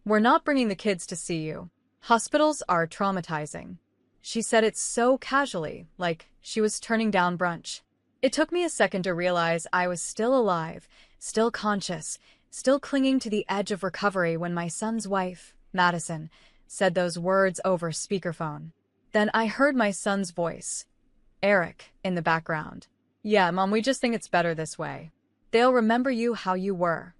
"We're not bringing the kids to see you. Hospitals are traumatizing." She said it so casually, like she was turning down brunch. It took me a second to realize I was still alive, still conscious, still clinging to the edge of recovery when my son's wife, Madison, said those words over speakerphone. Then I heard my son's voice, Eric, in the background. "Yeah, Mom, we just think it's better this way. They'll remember you how you were."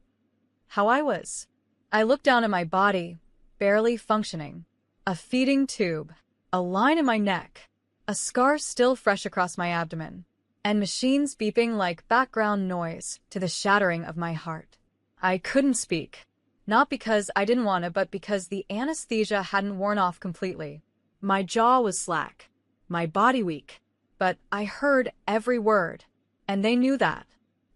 How I was. I looked down at my body, barely functioning. A feeding tube, a line in my neck, a scar still fresh across my abdomen, and machines beeping like background noise to the shattering of my heart. I couldn't speak. Not because I didn't want to, but because the anesthesia hadn't worn off completely. My jaw was slack, my body weak, but I heard every word, and they knew that.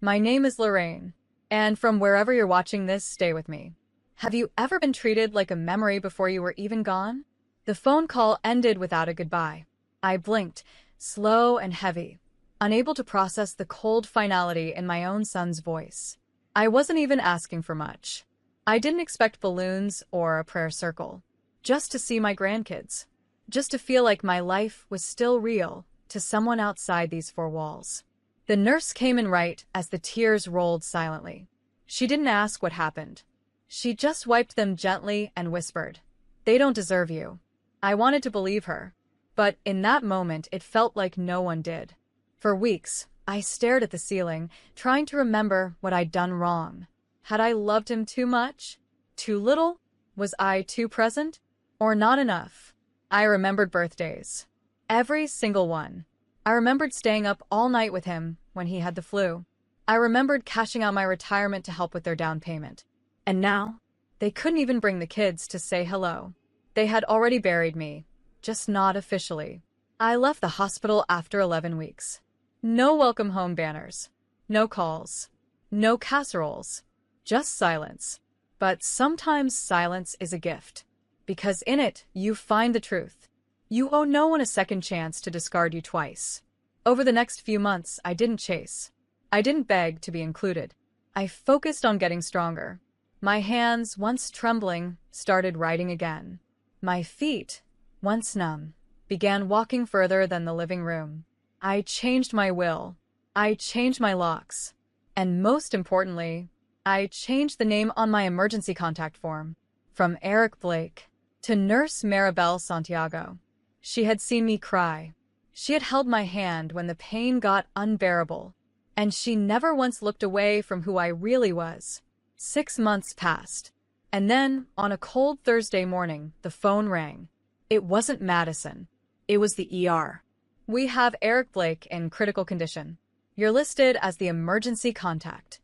"My name is Lorraine, and from wherever you're watching this, stay with me. Have you ever been treated like a memory before you were even gone?" The phone call ended without a goodbye. I blinked, slow and heavy, unable to process the cold finality in my own son's voice. I wasn't even asking for much. I didn't expect balloons or a prayer circle. Just to see my grandkids. Just to feel like my life was still real to someone outside these four walls. The nurse came in right as the tears rolled silently. She didn't ask what happened. She just wiped them gently and whispered, "They don't deserve you." I wanted to believe her, but in that moment it felt like no one did. For weeks, I stared at the ceiling, trying to remember what I'd done wrong. Had I loved him too much? Too little? Was I too present? Or not enough? I remembered birthdays. Every single one. I remembered staying up all night with him when he had the flu. I remembered cashing out my retirement to help with their down payment. And now, they couldn't even bring the kids to say hello. They had already buried me, just not officially. I left the hospital after 11 weeks. No welcome home banners. No calls. No casseroles. Just silence. But sometimes silence is a gift. Because in it, you find the truth. You owe no one a second chance to discard you twice. Over the next few months, I didn't chase. I didn't beg to be included. I focused on getting stronger. My hands, once trembling, started writing again. My feet, once numb, began walking further than the living room. I changed my will. I changed my locks. And most importantly, I changed the name on my emergency contact form. From Eric Blake to Nurse Maribel Santiago. She had seen me cry. She had held my hand when the pain got unbearable. And she never once looked away from who I really was. 6 months passed. And then, on a cold Thursday morning, the phone rang. It wasn't Madison. It was the ER. "We have Eric Blake in critical condition. You're listed as the emergency contact."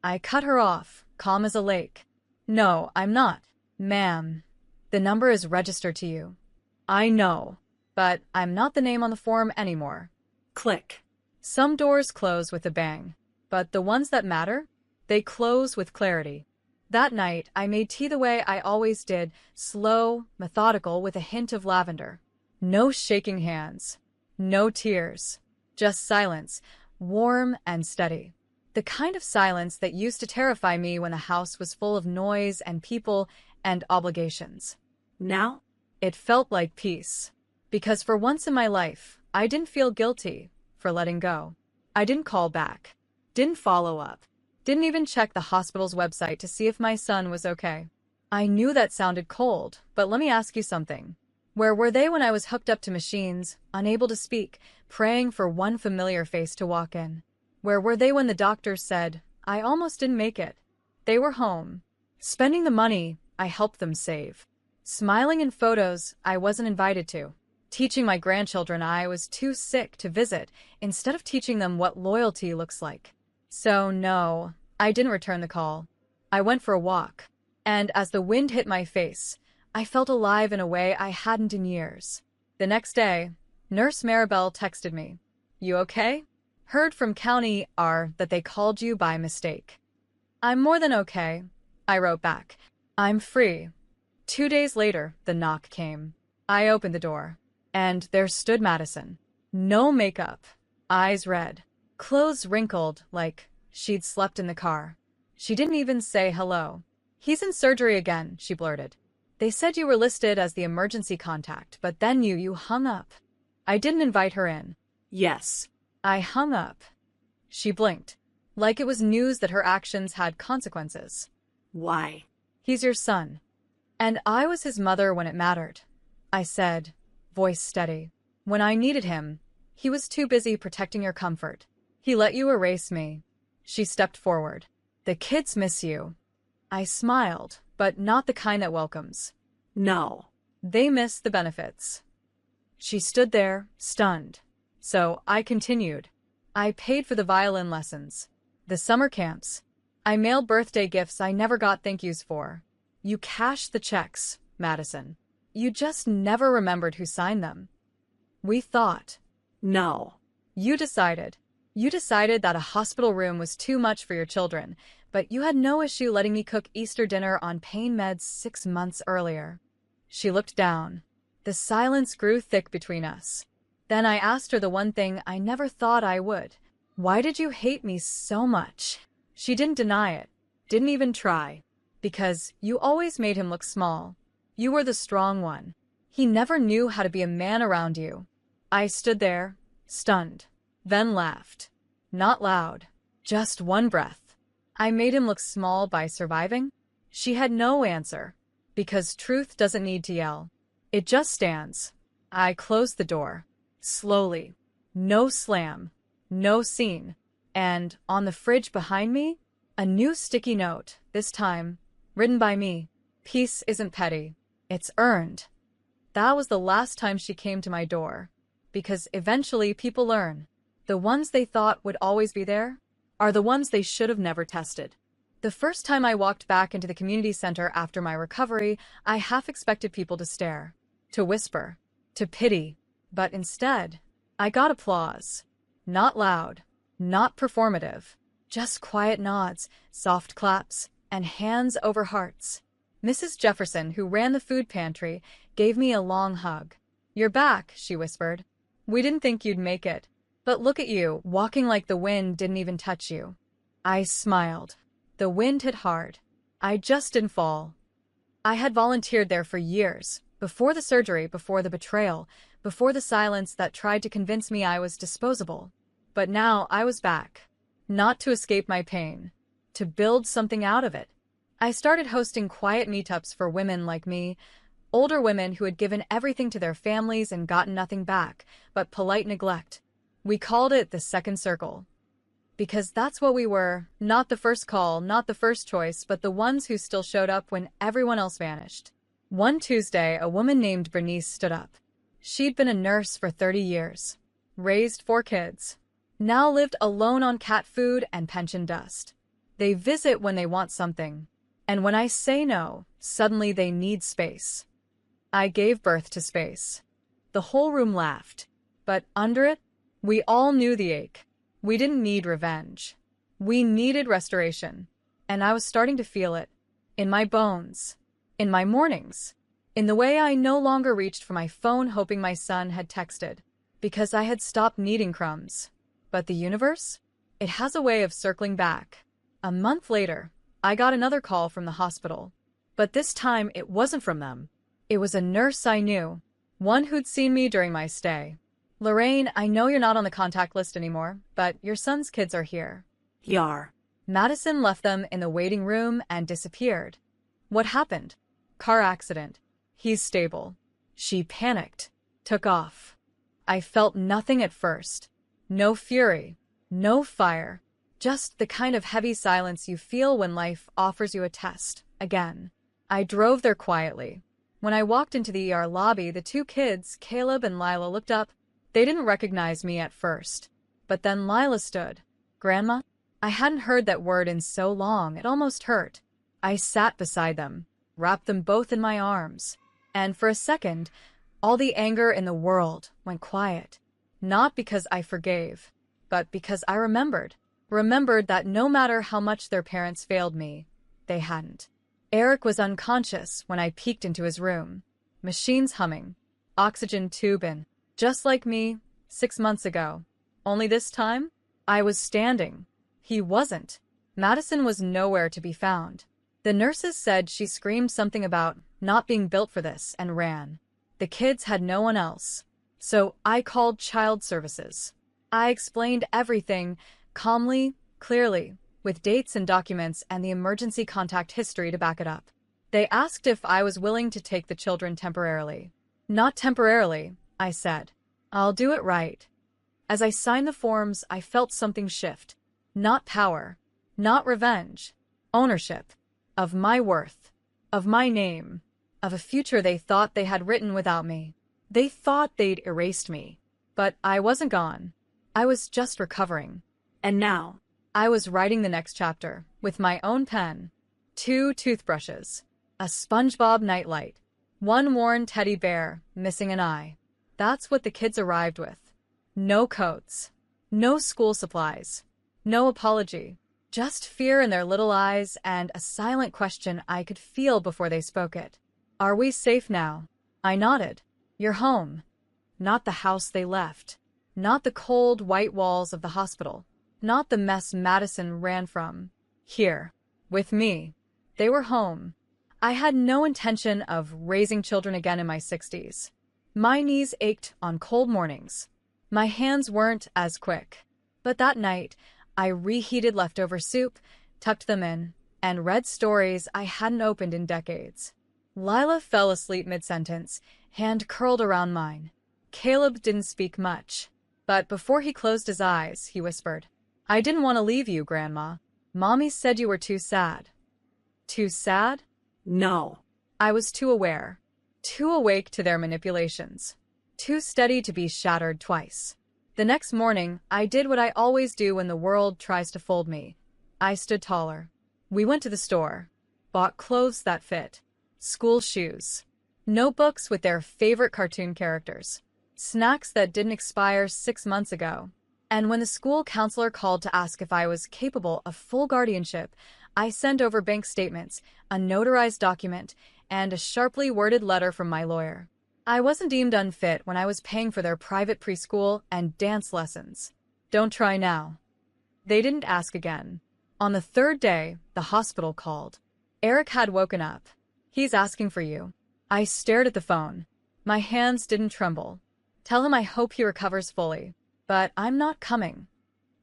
I cut her off, calm as a lake. "No, I'm not. Ma'am, the number is registered to you." "I know, but I'm not the name on the form anymore." Click. Some doors close with a bang, but the ones that matter, they close with clarity. That night, I made tea the way I always did, slow, methodical, with a hint of lavender. No shaking hands. No tears. Just silence, warm and steady. The kind of silence that used to terrify me when the house was full of noise and people and obligations. Now, it felt like peace. Because for once in my life, I didn't feel guilty for letting go. I didn't call back. Didn't follow up. Didn't even check the hospital's website to see if my son was okay. I knew that sounded cold, but let me ask you something. Where were they when I was hooked up to machines, unable to speak, praying for one familiar face to walk in? Where were they when the doctors said, I almost didn't make it? They were home, spending the money I helped them save, smiling in photos I wasn't invited to, teaching my grandchildren I was too sick to visit instead of teaching them what loyalty looks like. So no, I didn't return the call. I went for a walk, and as the wind hit my face, I felt alive in a way I hadn't in years. The next day, Nurse Maribel texted me, "You okay? Heard from County R that they called you by mistake." "I'm more than okay," I wrote back. "I'm free." 2 days later, the knock came. I opened the door, and there stood Madison. No makeup, eyes red, clothes wrinkled like she'd slept in the car. She didn't even say hello. He's in surgery again, she blurted. They said you were listed as the emergency contact, but then you hung up. I didn't invite her in. Yes. I hung up. She blinked, like it was news that her actions had consequences. Why? He's your son. And I was his mother when it mattered, I said, voice steady. When I needed him, he was too busy protecting your comfort. He let you erase me. She stepped forward. The kids miss you. I smiled, but not the kind that welcomes. No. They miss the benefits. She stood there, stunned. So I continued. I paid for the violin lessons, the summer camps. I mailed birthday gifts I never got thank yous for. You cashed the checks, Madison. You just never remembered who signed them. We thought. No. You decided. You decided that a hospital room was too much for your children, but you had no issue letting me cook Easter dinner on pain meds 6 months earlier. She looked down. The silence grew thick between us. Then I asked her the one thing I never thought I would. Why did you hate me so much? She didn't deny it. Didn't even try. Because you always made him look small. You were the strong one. He never knew how to be a man around you. I stood there, stunned, then laughed. Not loud, just one breath. I made him look small by surviving? She had no answer, because truth doesn't need to yell. It just stands. I closed the door, slowly. No slam, no scene. And on the fridge behind me, a new sticky note, this time, written by me. Peace isn't petty. It's earned. That was the last time she came to my door. Because eventually people learn. The ones they thought would always be there are the ones they should have never tested. The first time I walked back into the community center after my recovery, I half expected people to stare, to whisper, to pity. But instead, I got applause. Not loud, not performative, just quiet nods, soft claps, and hands over hearts. Mrs. Jefferson, who ran the food pantry, gave me a long hug. You're back, she whispered. We didn't think you'd make it. But look at you, walking like the wind didn't even touch you. I smiled. The wind hit hard. I just didn't fall. I had volunteered there for years, before the surgery, before the betrayal, before the silence that tried to convince me I was disposable. But now I was back. Not to escape my pain. To build something out of it. I started hosting quiet meetups for women like me, older women who had given everything to their families and gotten nothing back, but polite neglect. We called it the second circle. Because that's what we were, not the first call, not the first choice, but the ones who still showed up when everyone else vanished. One Tuesday, a woman named Bernice stood up. She'd been a nurse for 30 years, raised 4 kids, now lived alone on cat food and pension dust. They visit when they want something, and when I say no, suddenly they need space. I gave birth to space. The whole room laughed, but under it, we all knew the ache. We didn't need revenge. We needed restoration, and I was starting to feel it. In my bones. In my mornings. In the way I no longer reached for my phone hoping my son had texted. Because I had stopped needing crumbs. But the universe? It has a way of circling back. A month later, I got another call from the hospital. But this time, it wasn't from them. It was a nurse I knew. One who'd seen me during my stay. Lorraine, I know you're not on the contact list anymore, but your son's kids are here. Yar. Madison left them in the waiting room and disappeared. What happened? Car accident. He's stable. She panicked. Took off. I felt nothing at first. No fury. No fire. Just the kind of heavy silence you feel when life offers you a test, again. I drove there quietly. When I walked into the ER lobby, the 2 kids, Caleb and Lila, looked up. They didn't recognize me at first. But then Lila stood. Grandma? I hadn't heard that word in so long, it almost hurt. I sat beside them, wrapped them both in my arms. And for a second, all the anger in the world went quiet. Not because I forgave, but because I remembered. Remembered that no matter how much their parents failed me, they hadn't. Eric was unconscious when I peeked into his room. Machines humming. Oxygen tube in. Just like me, 6 months ago. Only this time, I was standing. He wasn't. Madison was nowhere to be found. The nurses said she screamed something about not being built for this and ran. The kids had no one else. So I called child services. I explained everything calmly, clearly, with dates and documents and the emergency contact history to back it up. They asked if I was willing to take the children temporarily. Not temporarily, I said. I'll do it right. As I signed the forms, I felt something shift. Not power, not revenge, ownership. Of my worth, of my name, of a future they thought they had written without me. They thought they'd erased me. But I wasn't gone. I was just recovering. And now, I was writing the next chapter, with my own pen. 2 toothbrushes, a SpongeBob nightlight, one worn teddy bear, missing an eye. That's what the kids arrived with. No coats, no school supplies, no apology. Just fear in their little eyes and a silent question I could feel before they spoke it. Are we safe now? I nodded. You're home. Not the house they left. Not the cold, white walls of the hospital. Not the mess Madison ran from. Here. With me. They were home. I had no intention of raising children again in my 60s. My knees ached on cold mornings. My hands weren't as quick. But that night, I reheated leftover soup, tucked them in, and read stories I hadn't opened in decades. Lila fell asleep mid-sentence, hand curled around mine. Caleb didn't speak much, but before he closed his eyes, he whispered, I didn't want to leave you, Grandma. Mommy said you were too sad. Too sad? no. I was too aware, too awake to their manipulations, too steady to be shattered twice. The next morning, I did what I always do when the world tries to fold me. I stood taller. We went to the store, bought clothes that fit, school shoes, notebooks with their favorite cartoon characters, snacks that didn't expire 6 months ago. And when the school counselor called to ask if I was capable of full guardianship, I sent over bank statements, a notarized document, and a sharply worded letter from my lawyer. I wasn't deemed unfit when I was paying for their private preschool and dance lessons. Don't try now. They didn't ask again. On the 3rd day, the hospital called. Eric had woken up. He's asking for you. I stared at the phone. My hands didn't tremble. Tell him I hope he recovers fully, but I'm not coming.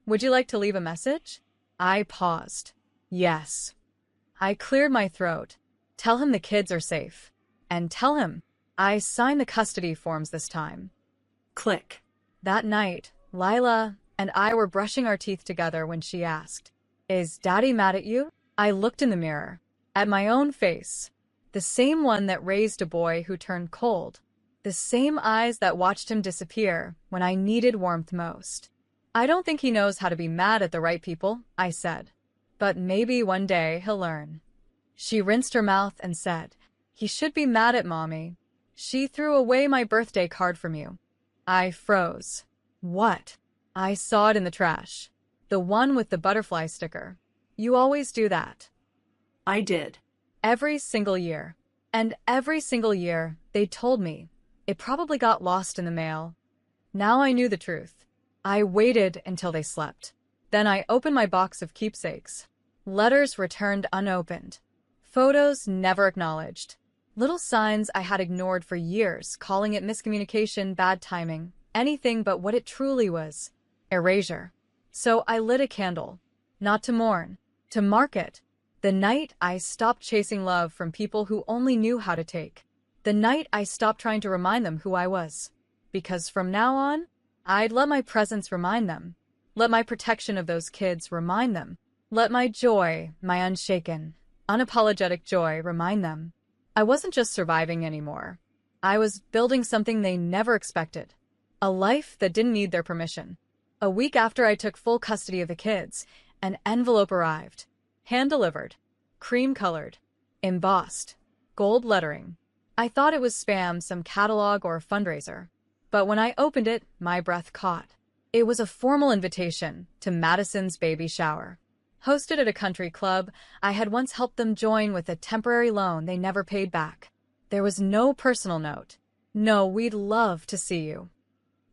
Would you like to leave a message? I paused. Yes. I cleared my throat. Tell him the kids are safe. And tell him I signed the custody forms this time. Click. That night, Lila and I were brushing our teeth together when she asked, Is Daddy mad at you? I looked in the mirror, at my own face, the same one that raised a boy who turned cold, the same eyes that watched him disappear when I needed warmth most. I don't think he knows how to be mad at the right people, I said, but maybe one day he'll learn. She rinsed her mouth and said, He should be mad at Mommy. She threw away my birthday card from you. I froze. What? I saw it in the trash. The one with the butterfly sticker. You always do that. I did. Every single year. And every single year, they told me. It probably got lost in the mail. Now I knew the truth. I waited until they slept. Then I opened my box of keepsakes. Letters returned unopened. Photos never acknowledged. Little signs I had ignored for years, calling it miscommunication, bad timing, anything but what it truly was. Erasure. So I lit a candle. Not to mourn. To mark it. The night I stopped chasing love from people who only knew how to take. The night I stopped trying to remind them who I was. Because from now on, I'd let my presence remind them. Let my protection of those kids remind them. Let my joy, my unshaken, unapologetic joy remind them. I wasn't just surviving anymore. I was building something they never expected. A life that didn't need their permission. A week after I took full custody of the kids, an envelope arrived. Hand-delivered. Cream-colored. Embossed. Gold lettering. I thought it was spam, some catalog or fundraiser. But when I opened it, my breath caught. It was a formal invitation to Madison's baby shower. Hosted at a country club, I had once helped them join with a temporary loan they never paid back. There was no personal note. No, we'd love to see you.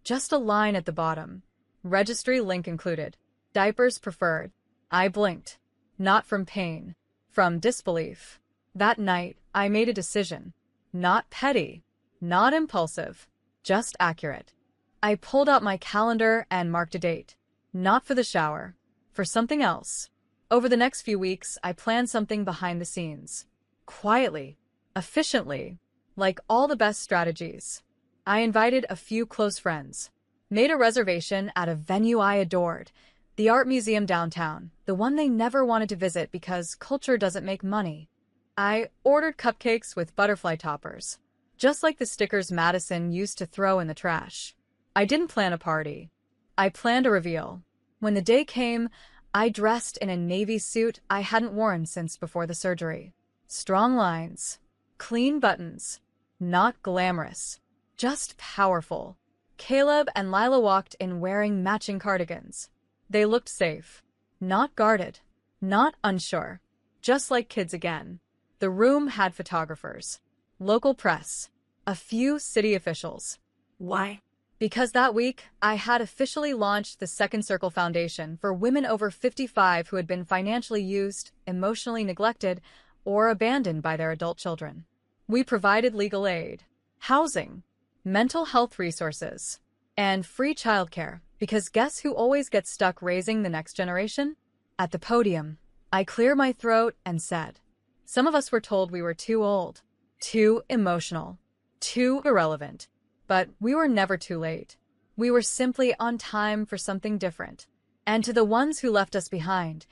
Just a line at the bottom. Registry link included. Diapers preferred. I blinked. Not from pain. from disbelief. That night, I made a decision. Not petty, not impulsive, just accurate. I pulled out my calendar and marked a date. Not for the shower, for something else. Over the next few weeks, I planned something behind the scenes. Quietly, efficiently, like all the best strategies. I invited a few close friends, made a reservation at a venue I adored, the art museum downtown, the one they never wanted to visit because culture doesn't make money. I ordered cupcakes with butterfly toppers, just like the stickers Madison used to throw in the trash. I didn't plan a party. I planned a reveal. When the day came, I dressed in a navy suit I hadn't worn since before the surgery. Strong lines, clean buttons, not glamorous, just powerful. Caleb and Lila walked in wearing matching cardigans. They looked safe, not guarded, not unsure, just like kids again. The room had photographers, local press, a few city officials. Why? Because that week, I had officially launched the Second Circle Foundation for women over 55 who had been financially used, emotionally neglected, or abandoned by their adult children. We provided legal aid, housing, mental health resources, and free childcare, because guess who always gets stuck raising the next generation? At the podium, I cleared my throat and said, some of us were told we were too old, too emotional, too irrelevant. But we were never too late. We were simply on time for something different. And to the ones who left us behind,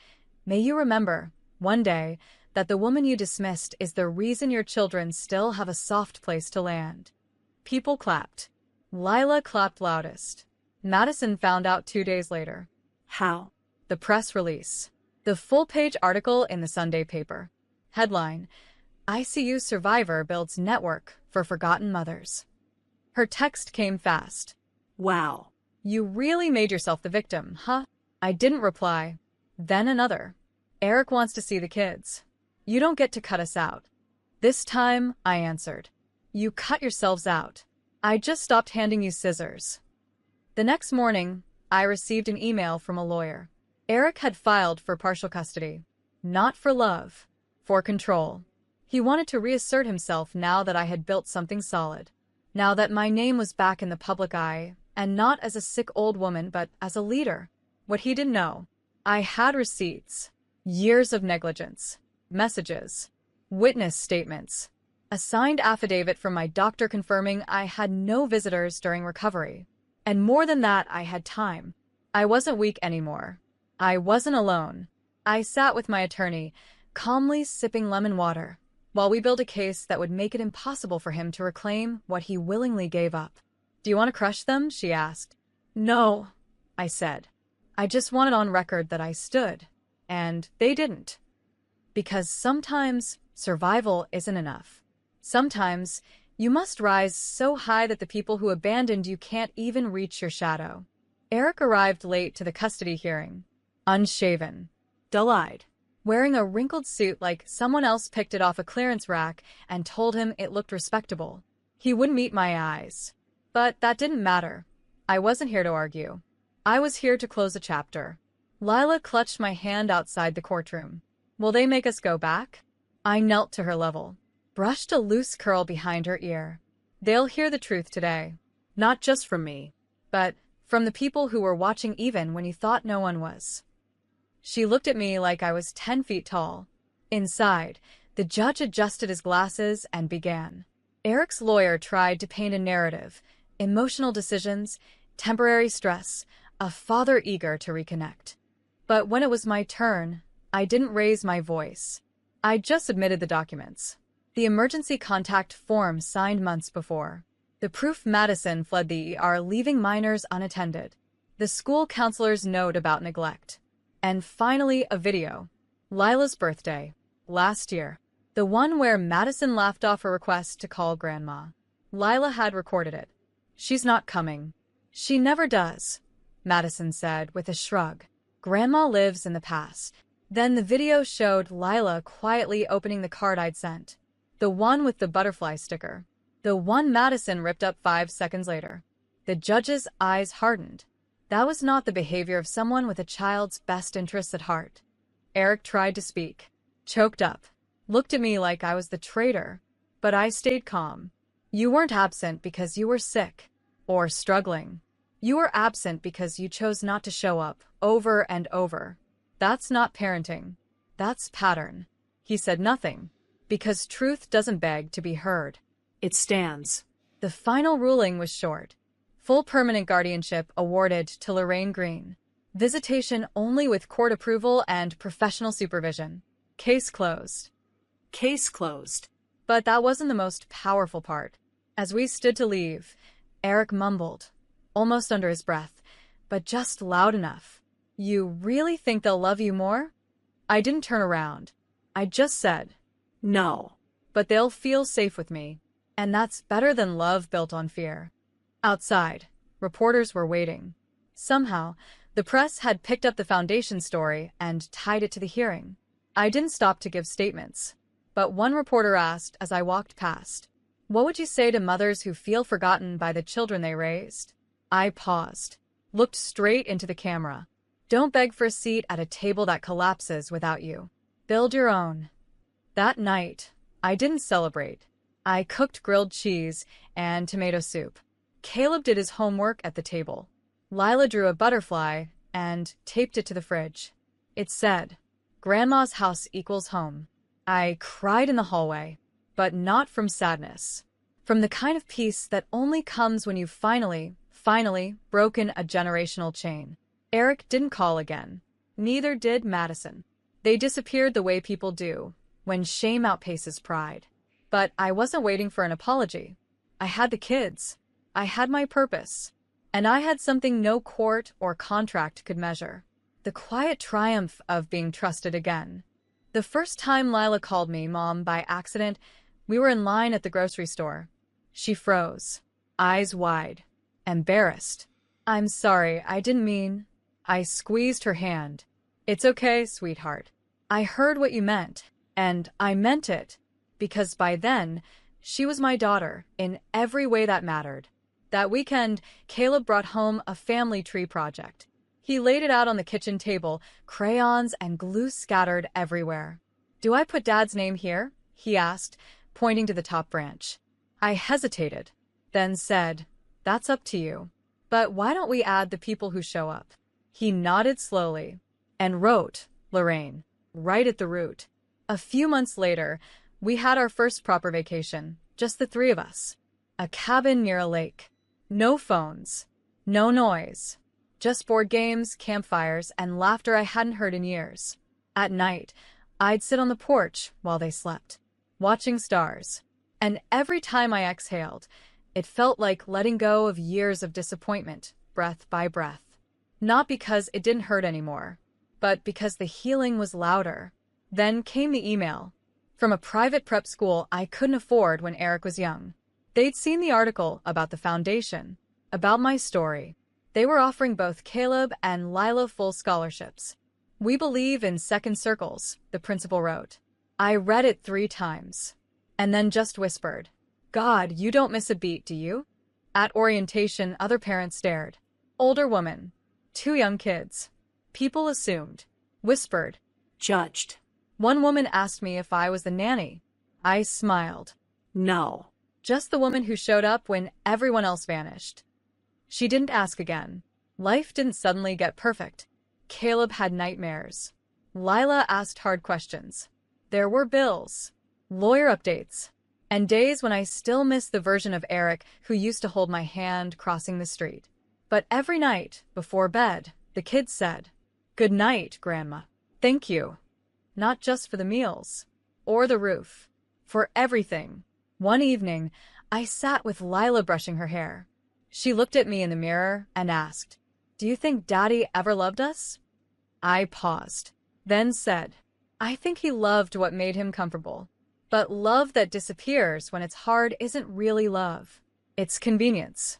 may you remember, one day, that the woman you dismissed is the reason your children still have a soft place to land. People clapped. Lila clapped loudest. Madison found out 2 days later. How? The press release. The full-page article in the Sunday paper. Headline: ICU survivor builds network for forgotten mothers. Her text came fast. Wow. You really made yourself the victim, huh? I didn't reply. Then another. Eric wants to see the kids. You don't get to cut us out. This time, I answered. You cut yourselves out. I just stopped handing you scissors. The next morning, I received an email from a lawyer. Eric had filed for partial custody. Not for love, for control. He wanted to reassert himself now that I had built something solid. Now that my name was back in the public eye, and not as a sick old woman, but as a leader. What he didn't know. I had receipts, years of negligence, messages, witness statements, a signed affidavit from my doctor confirming I had no visitors during recovery. And more than that, I had time. I wasn't weak anymore. I wasn't alone. I sat with my attorney, calmly sipping lemon water, while we built a case that would make it impossible for him to reclaim what he willingly gave up. Do you want to crush them? She asked. No, I said. I just wanted on record that I stood, and they didn't. Because sometimes survival isn't enough. Sometimes you must rise so high that the people who abandoned you can't even reach your shadow. Eric arrived late to the custody hearing, unshaven, dull-eyed, wearing a wrinkled suit like someone else picked it off a clearance rack and told him it looked respectable. He wouldn't meet my eyes. But that didn't matter. I wasn't here to argue. I was here to close a chapter. Lila clutched my hand outside the courtroom. Will they make us go back? I knelt to her level, brushed a loose curl behind her ear. They'll hear the truth today. Not just from me, but from the people who were watching even when you thought no one was. She looked at me like I was 10 feet tall. Inside, the judge adjusted his glasses and began. Eric's lawyer tried to paint a narrative, emotional decisions, temporary stress, a father eager to reconnect. But when it was my turn, I didn't raise my voice. I just submitted the documents. The emergency contact form signed months before. The proof Madison fled the ER, leaving minors unattended. The school counselor's note about neglect. And finally, a video. Lila's birthday. Last year. The one where Madison laughed off her request to call Grandma. Lila had recorded it. She's not coming. She never does, Madison said with a shrug. Grandma lives in the past. Then the video showed Lila quietly opening the card I'd sent. The one with the butterfly sticker. The one Madison ripped up 5 seconds later. The judge's eyes hardened. That was not the behavior of someone with a child's best interests at heart. Eric tried to speak. choked up, looked at me like I was the traitor. But I stayed calm. You weren't absent because you were sick or struggling. You were absent because you chose not to show up over and over. That's not parenting. That's pattern. He said nothing, because truth doesn't beg to be heard. It stands. The final ruling was short. Full permanent guardianship awarded to Lorraine Green. Visitation only with court approval and professional supervision. Case closed. Case closed. But that wasn't the most powerful part. As we stood to leave, Eric mumbled, almost under his breath, but just loud enough. You really think they'll love you more? I didn't turn around. I just said, No. but they'll feel safe with me, and that's better than love built on fear. Outside, reporters were waiting. Somehow, the press had picked up the foundation story and tied it to the hearing. I didn't stop to give statements, but one reporter asked as I walked past, "What would you say to mothers who feel forgotten by the children they raised?" I paused, looked straight into the camera. Don't beg for a seat at a table that collapses without you. Build your own. That night, I didn't celebrate. I cooked grilled cheese and tomato soup. Caleb did his homework at the table. Lila drew a butterfly and taped it to the fridge. It said, "Grandma's house equals home." I cried in the hallway, but not from sadness. From the kind of peace that only comes when you've finally broken a generational chain. Eric didn't call again. Neither did Madison. They disappeared the way people do, when shame outpaces pride. But I wasn't waiting for an apology. I had the kids. I had my purpose. And I had something no court or contract could measure. The quiet triumph of being trusted again. The first time Lila called me Mom by accident, we were in line at the grocery store. She froze, eyes wide, embarrassed. "I'm sorry, I didn't mean..." I squeezed her hand. "It's okay, sweetheart. I heard what you meant, and I meant it, because by then, she was my daughter in every way that mattered." That weekend, Caleb brought home a family tree project. He laid it out on the kitchen table, crayons and glue scattered everywhere. "Do I put Dad's name here?" he asked, pointing to the top branch. I hesitated, then said, "That's up to you. But why don't we add the people who show up?" He nodded slowly and wrote, "Lorraine," right at the root. A few months later, we had our first proper vacation, just the three of us. A cabin near a lake. No phones. No noise. Just board games, campfires, and laughter I hadn't heard in years. At night, I'd sit on the porch while they slept, watching stars. And every time I exhaled, it felt like letting go of years of disappointment, breath by breath. Not because it didn't hurt anymore, but because the healing was louder. Then came the email. From a private prep school I couldn't afford when Eric was young. They'd seen the article about the foundation, about my story. They were offering both Caleb and Lila full scholarships. "We believe in second circles," the principal wrote. I read it 3 times, and then just whispered, "God, you don't miss a beat, do you?" At orientation, other parents stared. Older woman, 2 young kids. People assumed, whispered, Judged. One woman asked me if I was the nanny. I smiled. No. Just the woman who showed up when everyone else vanished. She didn't ask again. Life didn't suddenly get perfect. Caleb had nightmares. Lila asked hard questions. There were bills, lawyer updates, and days when I still missed the version of Eric who used to hold my hand crossing the street. But every night, before bed, the kids said, "Good night, Grandma. Thank you." Not just for the meals, or the roof, for everything. One evening, I sat with Lila brushing her hair. She looked at me in the mirror and asked, "Do you think Daddy ever loved us?" I paused, then said, "I think he loved what made him comfortable. But love that disappears when it's hard isn't really love. It's convenience."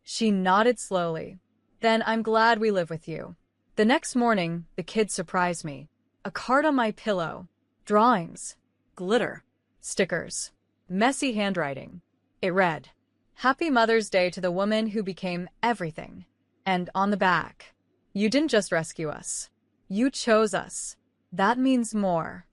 She nodded slowly. "Then I'm glad we live with you." The next morning, the kids surprised me. A card on my pillow. Drawings. Glitter. Stickers. Messy handwriting. It read, "Happy Mother's Day to the woman who became everything." And on the back, "You didn't just rescue us. You chose us. That means more."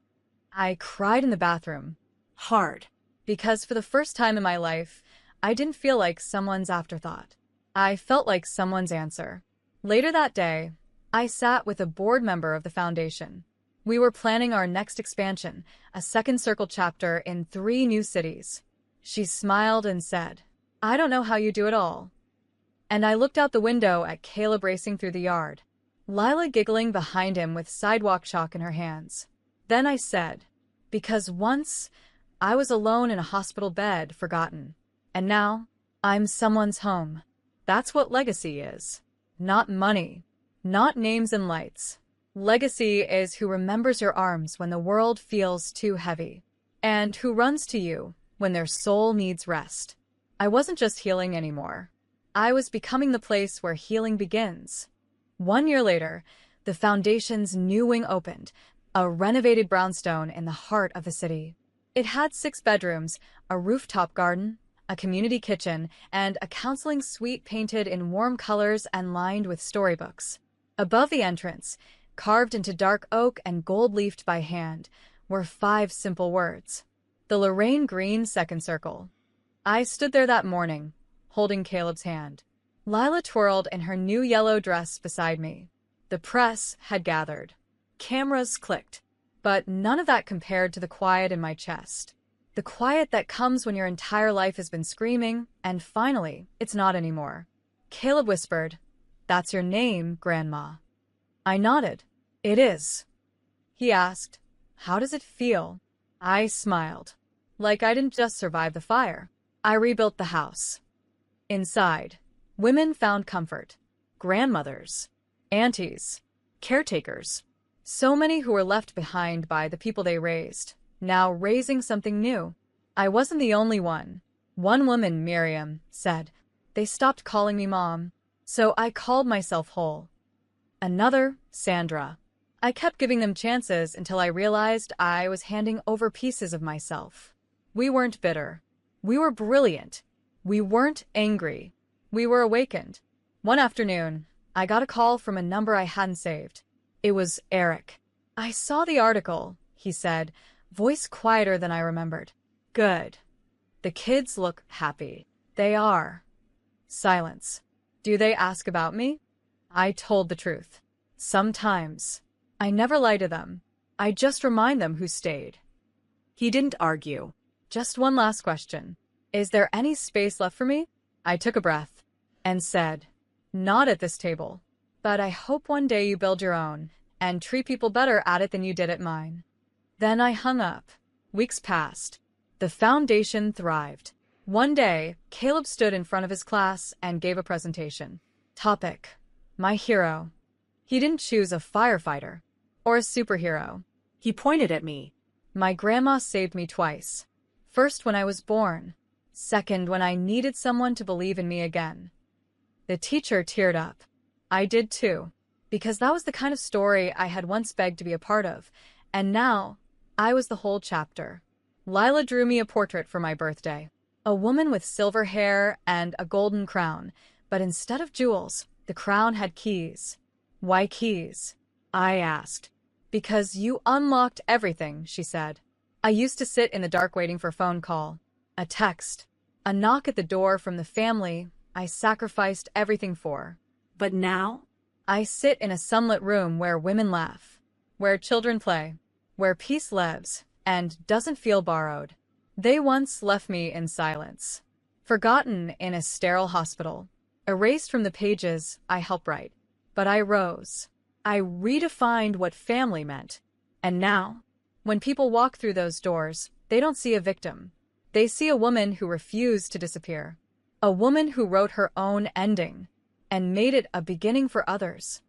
I cried in the bathroom. Hard. Because for the first time in my life, I didn't feel like someone's afterthought. I felt like someone's answer. Later that day, I sat with a board member of the foundation. We were planning our next expansion, a second circle chapter in 3 new cities. She smiled and said, "I don't know how you do it all." And I looked out the window at Caleb racing through the yard, Lila giggling behind him with sidewalk chalk in her hands. Then I said, "Because once I was alone in a hospital bed, forgotten. And now I'm someone's home." That's what legacy is. Not money. Not names and lights. Legacy is who remembers your arms when the world feels too heavy, and who runs to you when their soul needs rest. I wasn't just healing anymore. I was becoming the place where healing begins. 1 year later, the foundation's new wing opened, a renovated brownstone in the heart of the city. It had 6 bedrooms, a rooftop garden, a community kitchen, and a counseling suite painted in warm colors and lined with storybooks. Above the entrance, carved into dark oak and gold-leafed by hand, were 5 simple words. The Lorraine Green Second Circle. I stood there that morning, holding Caleb's hand. Lila twirled in her new yellow dress beside me. The press had gathered. Cameras clicked. But none of that compared to the quiet in my chest. The quiet that comes when your entire life has been screaming, and finally, it's not anymore. Caleb whispered, "That's your name, Grandma." I nodded. "It is." He asked, "How does it feel?" I smiled. Like I didn't just survive the fire. I rebuilt the house. Inside, women found comfort. Grandmothers, aunties, caretakers. So many who were left behind by the people they raised, now raising something new. I wasn't the only one. One woman, Miriam, said, "They stopped calling me Mom, so I called myself whole." Another, Sandra. "I kept giving them chances until I realized I was handing over pieces of myself." We weren't bitter. We were brilliant. We weren't angry. We were awakened. One afternoon, I got a call from a number I hadn't saved. It was Eric. "I saw the article," he said, voice quieter than I remembered. "Good. The kids look happy." "They are." Silence. "Do they ask about me?" I told the truth. Sometimes. I never lie to them. I just remind them who stayed. He didn't argue. "Just one last question. Is there any space left for me?" I took a breath and said, "Not at this table. But I hope one day you build your own and treat people better at it than you did at mine." Then I hung up. Weeks passed. The foundation thrived. One day, Caleb stood in front of his class and gave a presentation. Topic: my hero. He didn't choose a firefighter or a superhero. He pointed at me. My grandma saved me twice. First when I was born. Second when I needed someone to believe in me again. The teacher teared up. I did too, because that was the kind of story I had once begged to be a part of, and now I was the whole chapter. Lila drew me a portrait for my birthday. A woman with silver hair and a golden crown, but instead of jewels, the crown had keys. "Why keys?" I asked. "Because you unlocked everything," she said. I used to sit in the dark waiting for a phone call, a text, a knock at the door from the family I sacrificed everything for. But now? I sit in a sunlit room where women laugh, where children play, where peace lives and doesn't feel borrowed. They once left me in silence, forgotten in a sterile hospital, erased from the pages I helped write. But I rose. I redefined what family meant. And now, when people walk through those doors, they don't see a victim. They see a woman who refused to disappear. A woman who wrote her own ending and made it a beginning for others.